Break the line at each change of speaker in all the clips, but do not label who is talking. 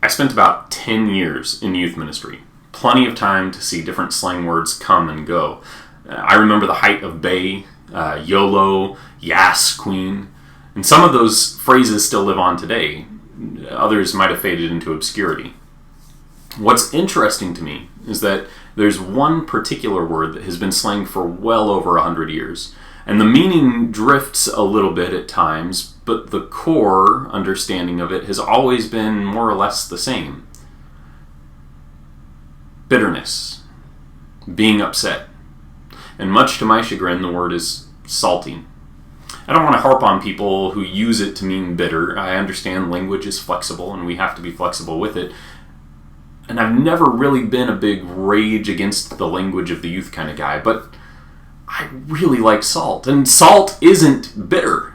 I spent about 10 years in youth ministry. Plenty of time to see different slang words come and go. I remember the height of Bay, YOLO, Yas Queen, and some of those phrases still live on today. Others might have faded into obscurity. What's interesting to me is that there's one particular word that has been slang for well over 100 years, and the meaning drifts a little bit at times, but the core understanding of it has always been more or less the same. Bitterness. Being upset. And much to my chagrin, the word is salty. I don't want to harp on people who use it to mean bitter. I understand language is flexible and we have to be flexible with it. And I've never really been a big rage against the language of the youth kind of guy, but I really like salt. And salt isn't bitter.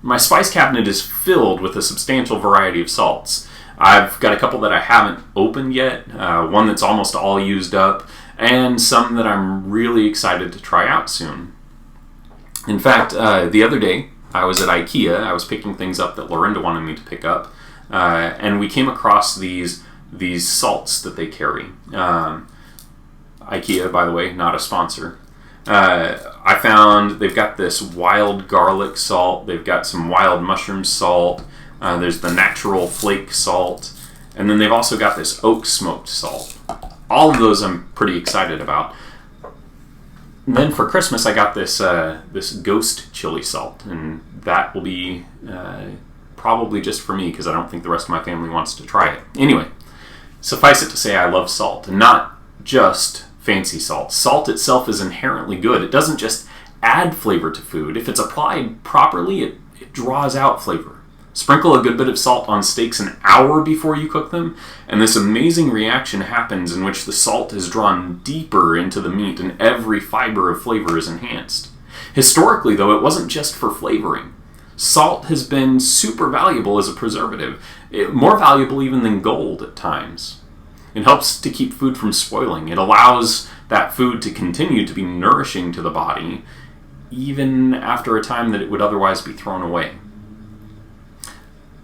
My spice cabinet is filled with a substantial variety of salts. I've got a couple that I haven't opened yet, one that's almost all used up, and some that I'm really excited to try out soon. In fact, the other day, I was at IKEA. I was picking things up that Lorinda wanted me to pick up, and we came across these salts that they carry. IKEA, by the way, not a sponsor. I found they've got this wild garlic salt, they've got some wild mushroom salt, there's the natural flake salt, and then they've also got this oak smoked salt. All of those I'm pretty excited about. And then for Christmas I got this ghost chili salt, and that will be probably just for me because I don't think the rest of my family wants to try it. Anyway, suffice it to say I love salt, and not just fancy salt. Salt itself is inherently good. It doesn't just add flavor to food. If it's applied properly, it draws out flavor. Sprinkle a good bit of salt on steaks an hour before you cook them, and this amazing reaction happens in which the salt is drawn deeper into the meat and every fiber of flavor is enhanced. Historically, though, it wasn't just for flavoring. Salt has been super valuable as a preservative, more valuable even than gold at times. It helps to keep food from spoiling. It allows that food to continue to be nourishing to the body, even after a time that it would otherwise be thrown away.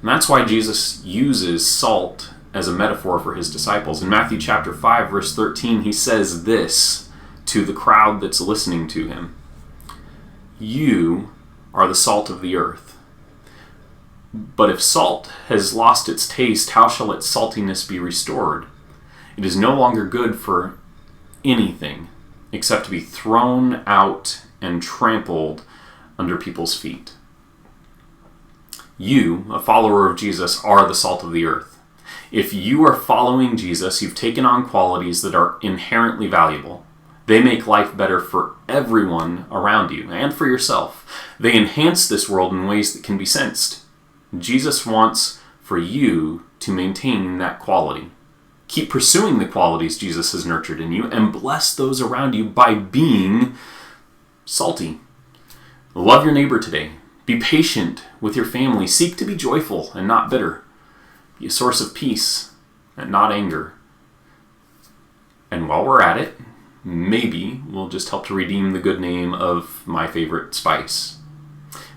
And that's why Jesus uses salt as a metaphor for his disciples. In Matthew chapter 5, verse 13, he says this to the crowd that's listening to him. You are the salt of the earth. But if salt has lost its taste, how shall its saltiness be restored? It is no longer good for anything except to be thrown out and trampled under people's feet. You, a follower of Jesus, are the salt of the earth. If you are following Jesus, you've taken on qualities that are inherently valuable. They make life better for everyone around you and for yourself. They enhance this world in ways that can be sensed. Jesus wants for you to maintain that quality. Keep pursuing the qualities Jesus has nurtured in you and bless those around you by being salty. Love your neighbor today. Be patient with your family. Seek to be joyful and not bitter. Be a source of peace and not anger. And while we're at it, maybe we'll just help to redeem the good name of my favorite spice.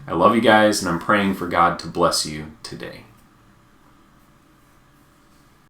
I love you guys, and I'm praying for God to bless you today.